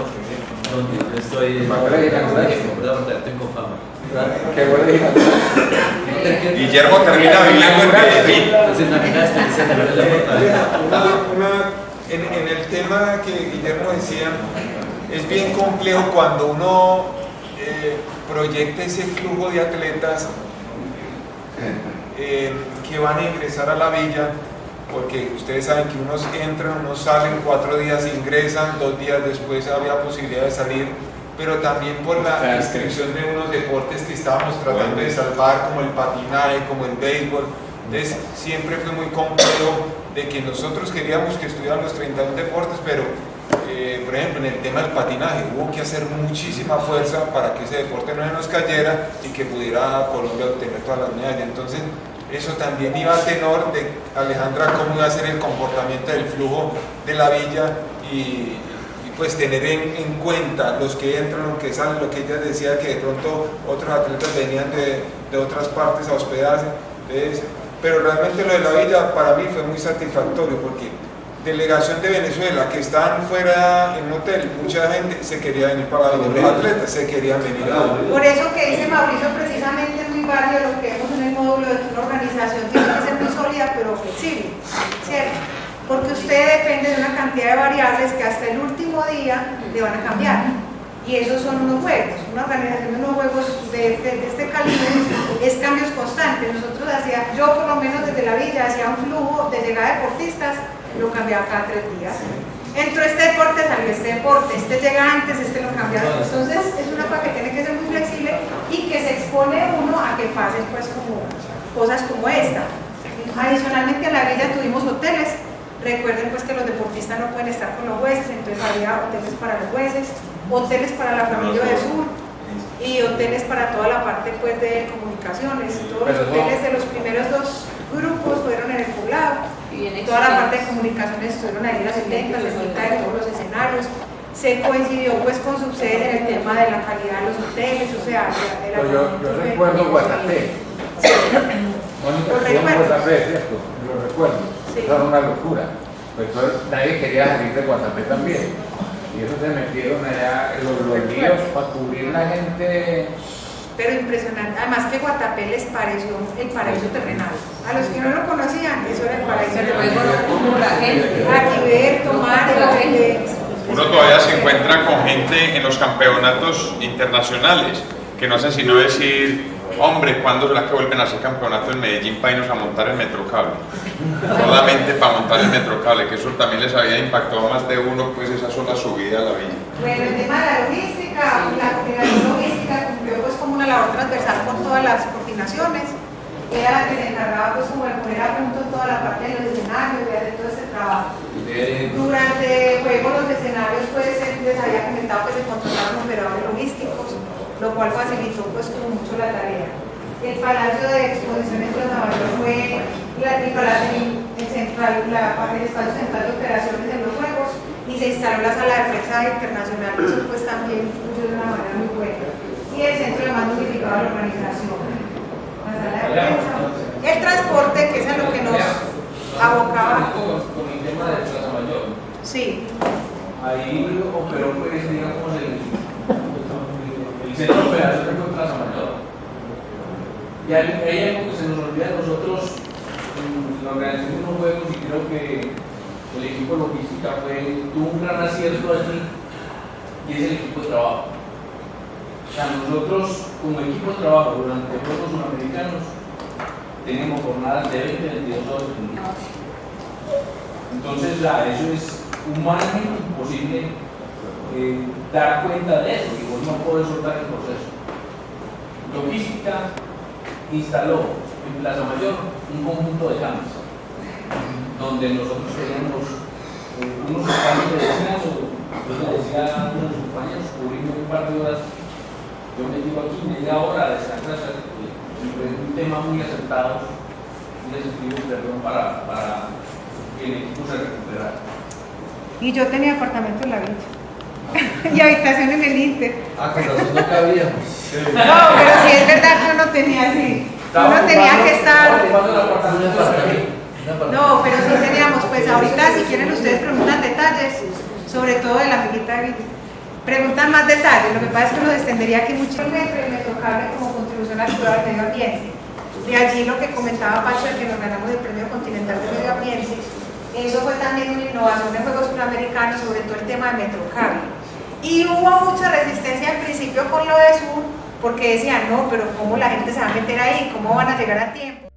donde yo estoy en el apartamento en Confama. Qué buena idea. Guillermo termina viviendo en Medellín. Entonces, imagínate, se me ve el apartamento. En el tema que Guillermo decía, es bien complejo cuando uno proyecta ese flujo de atletas que van a ingresar a la villa, porque ustedes saben que unos entran, unos salen, 4 días ingresan, 2 días después había posibilidad de salir, pero también por la inscripción de unos deportes que estábamos tratando de salvar, como el patinaje, como el béisbol. Entonces siempre fue muy complejo de que nosotros queríamos que estuvieran los 31 deportes, pero por ejemplo en el tema del patinaje hubo que hacer muchísima fuerza para que ese deporte no se nos cayera y que pudiera Colombia obtener todas las medallas. Entonces eso también iba a tenor de Alejandra, cómo iba a ser el comportamiento del flujo de la villa y pues tener en cuenta los que entran, los que salen, lo que ella decía que de pronto otros atletas venían de otras partes a hospedarse. Entonces, pero realmente lo de la villa para mí fue muy satisfactorio porque delegación de Venezuela que estaban fuera en un hotel, mucha gente se quería venir para la villa, los atletas se querían venir a la villa. Por eso que dice Mauricio precisamente es muy válido lo que vemos en el módulo de que una organización tiene que ser muy sólida pero flexible, ¿cierto? Porque usted depende de una cantidad de variables que hasta el último día le van a cambiar. Y esos son unos juegos. Una organización de unos juegos de este calibre es cambios constantes. Nosotros yo por lo menos desde la villa hacía un flujo de llegada de deportistas, lo cambiaba cada 3 días. Entró este deporte, salió este deporte, este llega antes, este lo cambiaba. Entonces es una cosa que tiene que ser muy flexible y que se expone uno a que pasen pues como cosas como esta. Adicionalmente a la villa tuvimos hoteles. Recuerden pues que los deportistas no pueden estar con los jueces, entonces había hoteles para los jueces, hoteles para la familia del sur y hoteles para toda la parte pues de comunicaciones. Todos los hoteles de los primeros 2 grupos fueron en el poblado y toda la parte de comunicaciones estuvieron ahí en las 70, de todos los escenarios. Se coincidió pues con subsedes en el tema de la calidad de los hoteles, o sea, yo recuerdo Guatapé. Mónica estuvo en Guatapé, ¿cierto? Lo recuerdo. Sí. Eso era una locura. Pues nadie quería salir de Guatapé también. Y eso se metieron allá los líos para cubrir la gente. Pero impresionante. Además que Guatapé les pareció el paraíso terrenal. A los que no lo conocían, eso era el paraíso terrenal. Aquí ver, tomar, uno todavía se encuentra con gente en los campeonatos internacionales que no hacen sino decir: hombre, ¿cuándo será que vuelven a hacer campeonato en Medellín para irnos a montar el metrocable? Solamente para montar el metrocable, que eso también les había impactado a más de uno, pues esa sola subida a la villa. Bueno, el tema de la logística, la coordinación logística cumplió pues como una labor transversal con todas las coordinaciones. Era la que se encargaba pues como de poner a punto toda la parte de los escenarios, de hacer todo este trabajo. Durante juegos los escenarios pues les había comentado que se contrataron operadores logísticos, lo cual facilitó pues como mucho la tarea. El Palacio de Exposiciones de Plaza Mayor fue el espacio central de operaciones de los juegos y se instaló la sala de prensa internacional, eso pues también influyó de una manera muy buena. Y el centro de mando unificado de la organización. La sala de prensa. El transporte, que es a lo que nos abocaba. Con el tema de Plaza Mayor. Sí. Ahí operó pues digamos el centro de operaciones fue en Plaza Mayor. Y hay algo que se nos olvida a nosotros en la organización de unos juegos, y creo que el equipo de logística tuvo un gran acierto allí, y es el equipo de trabajo. O sea, nosotros como equipo de trabajo durante los Juegos Suramericanos tenemos jornadas de 20-22 horas en día. Entonces eso es humanamente imposible dar cuenta de eso, y vos no podés soltar el proceso. Logística instaló en Plaza Mayor un conjunto de camas donde nosotros teníamos unos espacios de descanso. Yo le decía a uno de los compañeros, cubrimos un par de horas, yo me digo aquí media hora a descansar, y fue un tema muy acertado, un desafío, perdón, para que el equipo se recuperara. Y yo tenía apartamento en la villa y habitación en el Inter. Con razón no cabíamos. No, pero sí es verdad que uno tenía así. Uno tenía que estar. No, pero sí teníamos, pues ahorita si quieren ustedes preguntan detalles, sobre todo de la amiguita de Villa. Preguntan más detalles, lo que pasa es que nos extendería aquí mucho el metrocable como contribución al cuidado del medio ambiente. De allí lo que comentaba Pacho de que nos ganamos el Premio Continental de Medio Ambiente. Eso fue también una innovación en Juegos Suramericanos, sobre todo el tema de metrocable. Y hubo mucha resistencia al principio con lo de Sur, porque decían, no, pero ¿cómo la gente se va a meter ahí? ¿Cómo van a llegar a tiempo?